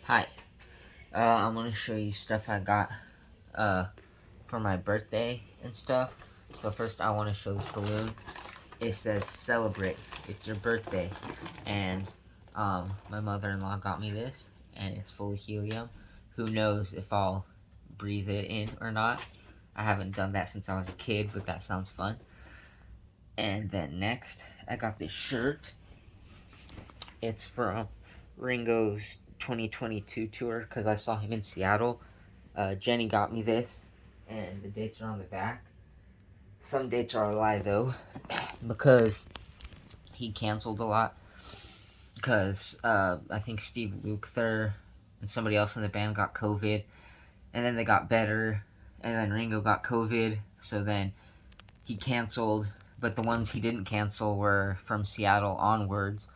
Hi, I'm gonna show you stuff I got uh, for my birthday and stuff. So first I want to show this balloon. It says celebrate, it's your birthday. And my mother-in-law got me this, and it's full of helium. Who knows if I'll breathe it in or not. I haven't done that since I was a kid, but that sounds fun. And then next, I got this shirt. It's from Ringo's 2022 tour, because I saw him in Seattle. Jenny got me this, and the dates are on the back. Some dates are a lie, though, because he canceled a lot. Because I think Steve Lukather and somebody else in the band got COVID, and then they got better, and then Ringo got COVID, so then he canceled. But the ones he didn't cancel were from Seattle onwards.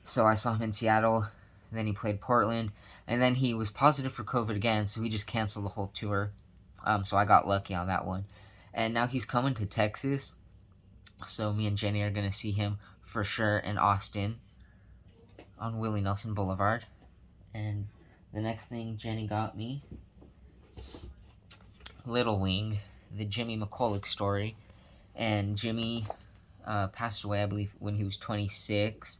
So I saw him in Seattle, and then he played Portland, and then he was positive for COVID again, so he just canceled the whole tour. So I got lucky on that one. And now he's coming to Texas, so me and Jenny are going to see him for sure in Austin on Willie Nelson Boulevard. And the next thing Jenny got me, Little Wing, the Jimmy McCulloch story. And Jimmy passed away, I believe, when he was 26.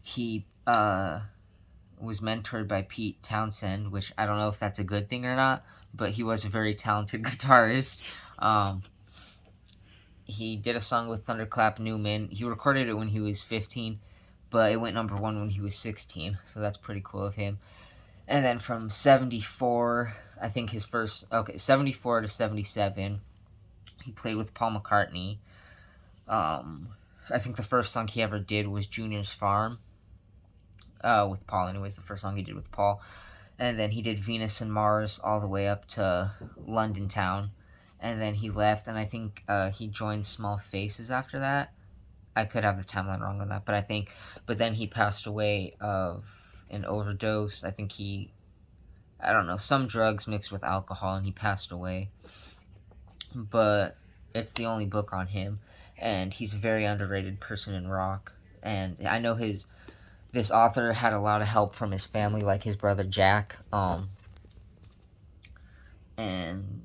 He was mentored by Pete Townsend, which I don't know if that's a good thing or not, but he was a very talented guitarist. He did a song with Thunderclap Newman. He recorded it when he was 15, but it went number one when he was 16, so that's pretty cool of him. And then from 74, I think 74 to 77, he played with Paul McCartney. I think the first song he ever did was Junior's Farm, with Paul, anyways, the first song he did with Paul. And then he did Venus and Mars all the way up to London Town. And then he left, and I think he joined Small Faces after that. I could have the timeline wrong on that, but then he passed away of an overdose. I think I don't know, some drugs mixed with alcohol, and he passed away. But it's the only book on him, and he's a very underrated person in rock. And I know this author had a lot of help from his family, like his brother Jack, and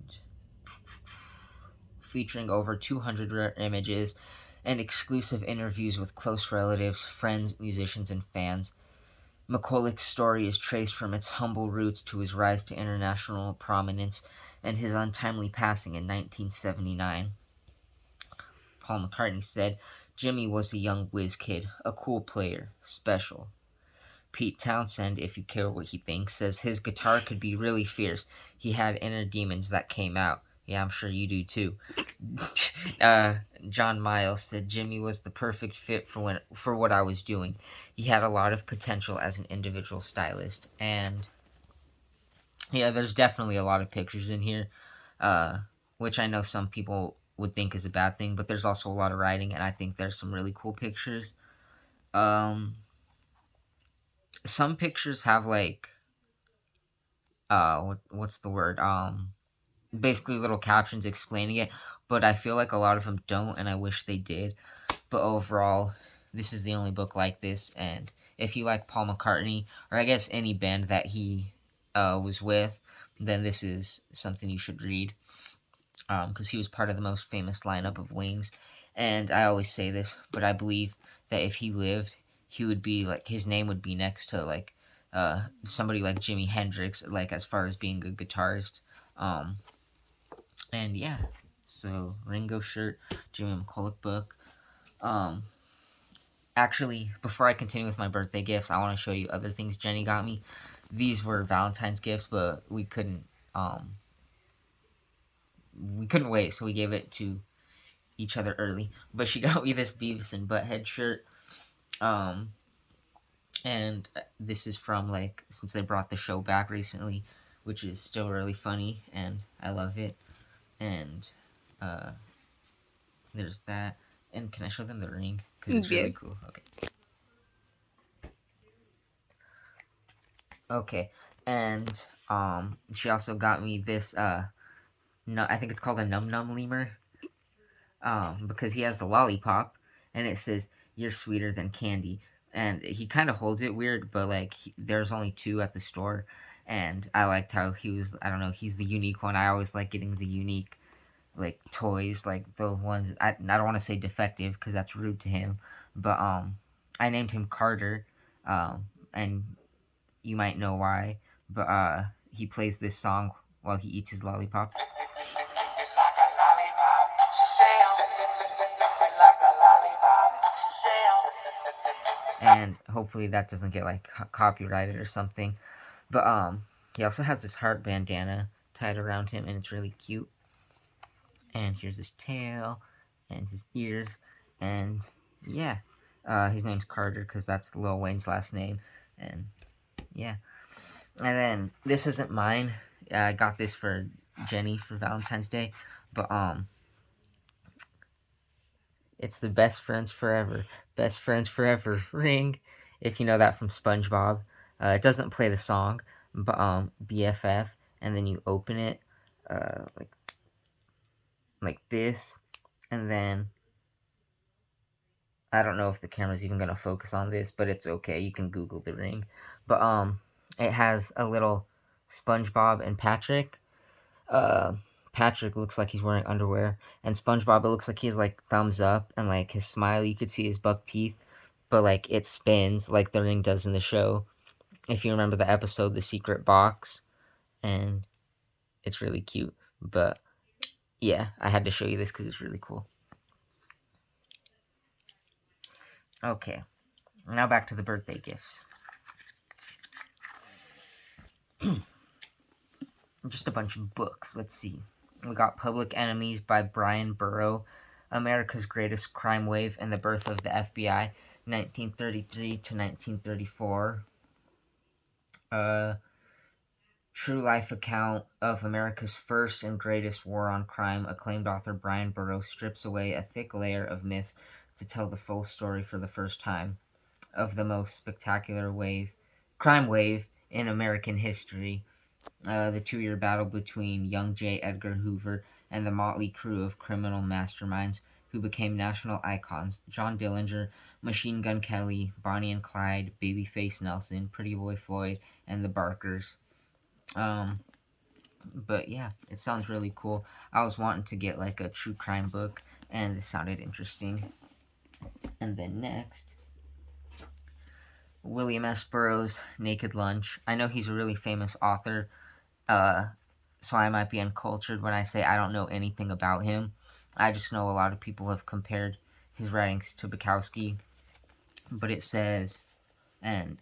featuring over 200 rare images and exclusive interviews with close relatives, friends, musicians, and fans. McCulloch's story is traced from its humble roots to his rise to international prominence and his untimely passing in 1979. Paul McCartney said, "Jimmy was a young whiz kid, a cool player, special." Pete Townsend, if you care what he thinks, says his guitar could be really fierce. He had inner demons that came out. Yeah, I'm sure you do too. John Miles said Jimmy was the perfect fit for what I was doing. He had a lot of potential as an individual stylist. And yeah, there's definitely a lot of pictures in here, which I know some people would think is a bad thing, but there's also a lot of writing, and I think there's some really cool pictures. Some pictures have like what's the word? Basically little captions explaining it, but I feel like a lot of them don't, and I wish they did. But overall, this is the only book like this, and if you like Paul McCartney, or I guess any band that he was with, then this is something you should read, because he was part of the most famous lineup of Wings. And I always say this, but I believe that if he lived, he would be like, his name would be next to like somebody like Jimi Hendrix, like as far as being a guitarist. And yeah, so Ringo shirt, Jimmy McCulloch book. Actually, before I continue with my birthday gifts, I want to show you other things Jenny got me. These were Valentine's gifts, but we couldn't wait, so we gave it to each other early. But she got me this Beavis and Butthead shirt. And this is from, like, since they brought the show back recently, which is still really funny, and I love it. And there's that. And can I show them the ring? Because it's really cool. Okay. And she also got me this no, I think it's called a Num Num Lemur. Because he has the lollipop, and it says, "You're sweeter than candy." and he kind of holds it weird, but like there's only two at the store, and I liked how he was. I don't know. He's the unique one. I always like getting the unique like toys, like the ones I don't want to say defective because that's rude to him, but I named him Carter, and you might know why, but he plays this song while he eats his lollipop. And hopefully that doesn't get like copyrighted or something. But he also has this heart bandana tied around him, and it's really cute. And here's his tail and his ears, and yeah, his name's Carter because that's Lil Wayne's last name, and yeah. And then this isn't mine. I got this for Jenny for Valentine's Day, but it's the best friends forever, best friends forever ring. If you know that from SpongeBob, it doesn't play the song, but BFF, and then you open it, like this, and then I don't know if the camera's even gonna focus on this, but it's okay. You can Google the ring, but it has a little SpongeBob and Patrick. Patrick looks like he's wearing underwear, and SpongeBob it looks like he's like thumbs up, and like his smile you could see his buck teeth, but like it spins like the ring does in the show. If you remember the episode, The Secret Box, and it's really cute. But yeah, I had to show you this because it's really cool. Okay, now back to the birthday gifts. Just a bunch of books. Let's see. We got Public Enemies by Brian Burrow, America's Greatest Crime Wave and the Birth of the FBI, 1933 to 1934. True life account of America's first and greatest war on crime. Acclaimed author Brian Burrow strips away a thick layer of myths to tell the full story for the first time of the most spectacular crime wave in American history. The 2-year battle between young J. Edgar Hoover and the motley crew of criminal masterminds who became national icons: John Dillinger, Machine Gun Kelly, Bonnie and Clyde, Babyface Nelson, Pretty Boy Floyd, and the Barkers. But yeah, it sounds really cool. I was wanting to get like a true crime book, and it sounded interesting. And then next, William S. Burroughs' Naked Lunch. I know he's a really famous author, so I might be uncultured when I say I don't know anything about him. I just know a lot of people have compared his writings to Bukowski, but it says, and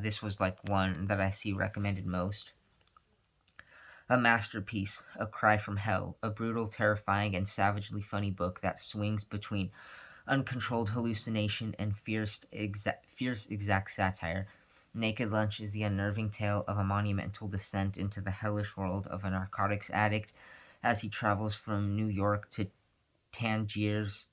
this was like one that I see recommended most. A masterpiece, a cry from hell, a brutal, terrifying, and savagely funny book that swings between uncontrolled hallucination and fierce exact satire. Naked Lunch is the unnerving tale of a monumental descent into the hellish world of a narcotics addict as he travels from New York to Tangiers,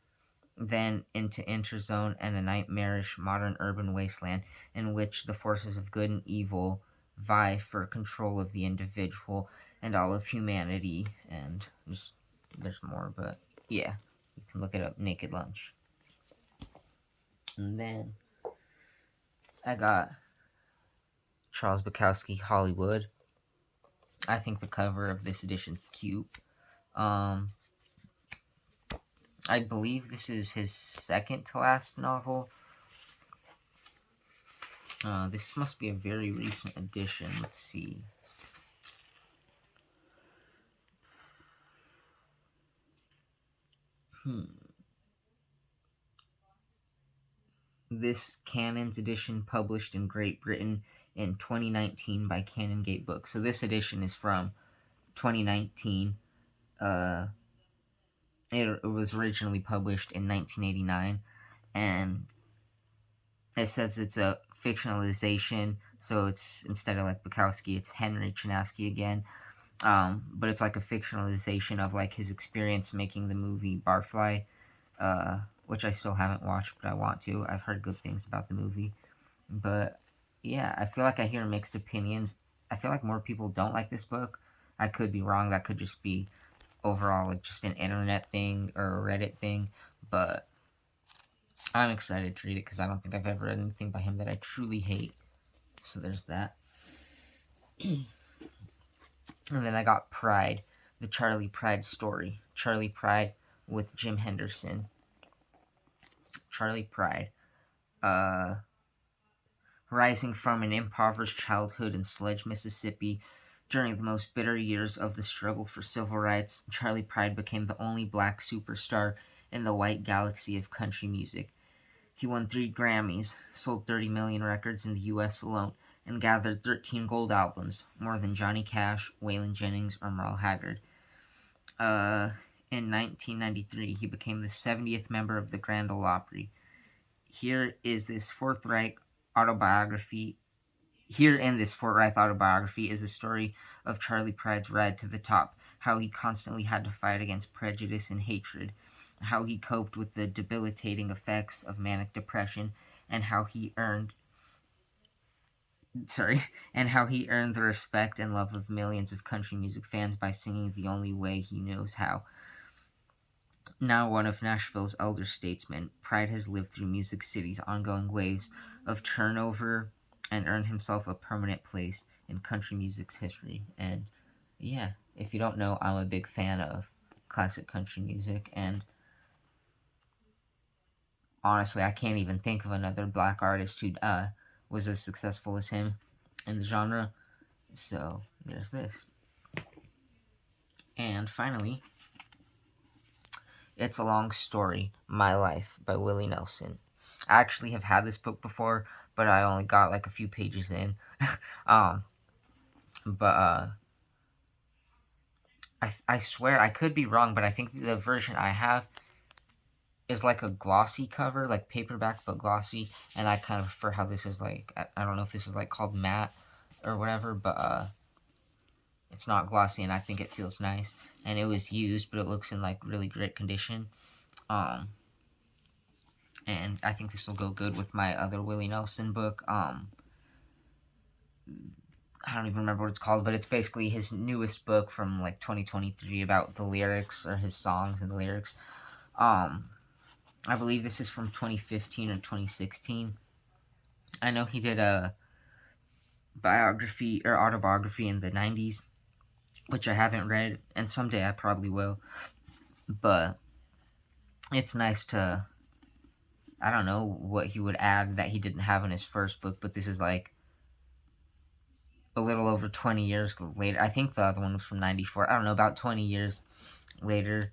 then into Interzone and a nightmarish modern urban wasteland in which the forces of good and evil vie for control of the individual and all of humanity. And there's more, but yeah, you can look it up, Naked Lunch. And then I got Charles Bukowski, Hollywood. I think the cover of this edition's cute. I believe this is his second to last novel. This must be a very recent edition. Let's see. This Canon's edition published in Great Britain in 2019 by Canongate Books. So this edition is from 2019. It was originally published in 1989, and it says it's a fictionalization, so it's, instead of like Bukowski, it's Henry Chinaski again, but it's like a fictionalization of like his experience making the movie Barfly, which I still haven't watched, but I want to. I've heard good things about the movie, but yeah, I feel like I hear mixed opinions. I feel like more people don't like this book. I could be wrong. That could just be overall like just an internet thing or a Reddit thing, but I'm excited to read it because I don't think I've ever read anything by him that I truly hate. So there's that. And then I got Pride, the Charlie Pride story. Charlie Pride with Jim Henderson. Charlie Pride. Rising from an impoverished childhood in Sledge, Mississippi, during the most bitter years of the struggle for civil rights, Charlie Pride became the only black superstar in the white galaxy of country music. He won 3 Grammys, sold 30 million records in the US alone, and gathered 13 gold albums, more than Johnny Cash, Waylon Jennings, or Merle Haggard. In 1993, he became the 70th member of the Grand Ole Opry. Here is this forthright autobiography. Here in this forthright autobiography is a story of Charlie Pride's ride to the top, how he constantly had to fight against prejudice and hatred, how he coped with the debilitating effects of manic depression, and how he earned the respect and love of millions of country music fans by singing the only way he knows how. Now one of Nashville's elder statesmen, Pride has lived through Music City's ongoing waves of turnover and earned himself a permanent place in country music's history. And yeah, if you don't know, I'm a big fan of classic country music, and honestly, I can't even think of another black artist who was as successful as him in the genre. So there's this. And finally, It's a Long Story, My Life by Willie Nelson. I actually have had this book before, but I only got like a few pages in. But I swear, I could be wrong, but I think the version I have is like a glossy cover, like paperback but glossy, and I kind of prefer how this is like, I don't know if this is like called matte or whatever, but it's not glossy, and I think it feels nice. And it was used, but it looks in like really great condition. And I think this will go good with my other Willie Nelson book. I don't even remember what it's called, but it's basically his newest book from like 2023 about the lyrics, or his songs and the lyrics. I believe this is from 2015 or 2016. I know he did a biography or autobiography in the 90s, which I haven't read, and someday I probably will. But it's nice to, I don't know what he would add that he didn't have in his first book, but this is like a little over 20 years later. I think the other one was from 94. I don't know, about 20 years later.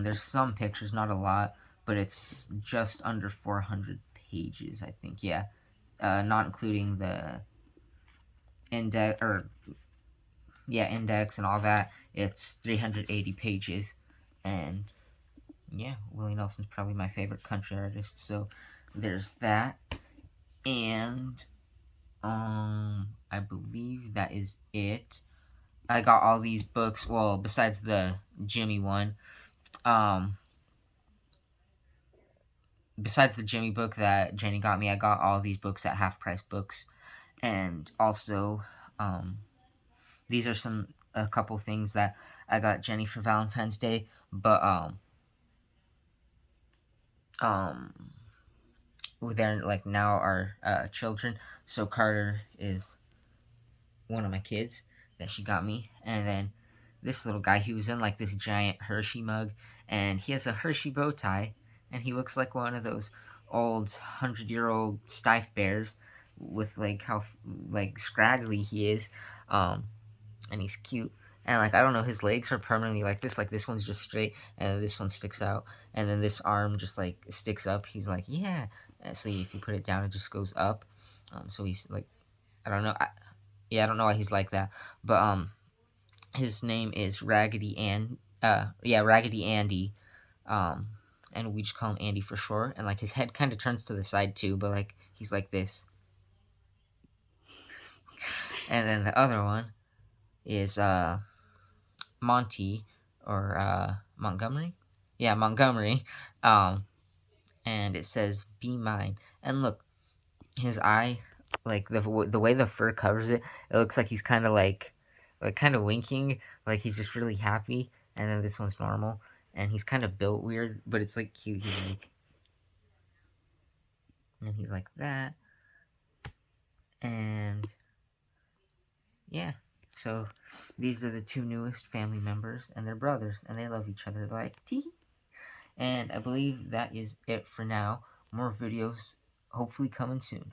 There's some pictures, not a lot, but it's just under 400 pages, I think. Yeah, not including the index and all that. It's 380 pages, and yeah, Willie Nelson's probably my favorite country artist. So there's that, and I believe that is it. I got all these books. Well, besides the Jimmy one. Besides the Jimmy book that Jenny got me, I got all these books at Half Price Books. And also, these are a couple things that I got Jenny for Valentine's Day. But, they're like now our children. So Carter is one of my kids that she got me. And then this little guy, he was in like this giant Hershey mug, and he has a Hershey bow tie, and he looks like one of those old 100-year-old Steiff bears with like how like scraggly he is, and he's cute. And like I don't know, his legs are permanently like this one's just straight, and this one sticks out, and then this arm just like sticks up. He's like, yeah. See, if you put it down, it just goes up. So he's like, I don't know. I don't know why he's like that, but his name is Raggedy Andy, and we just call him Andy for short. And like his head kind of turns to the side too, but like he's like this. And then the other one is Monty, or Montgomery. Yeah, Montgomery. And it says "Be mine." And look, his eye, like the way the fur covers it, it looks like he's kind of like kind of winking, like he's just really happy. And then this one's normal, and he's kind of built weird, but it's like cute. He's like, And he's like that. And yeah. So these are the two newest family members, and they're brothers, and they love each other like tee. And I believe that is it for now. More videos hopefully coming soon.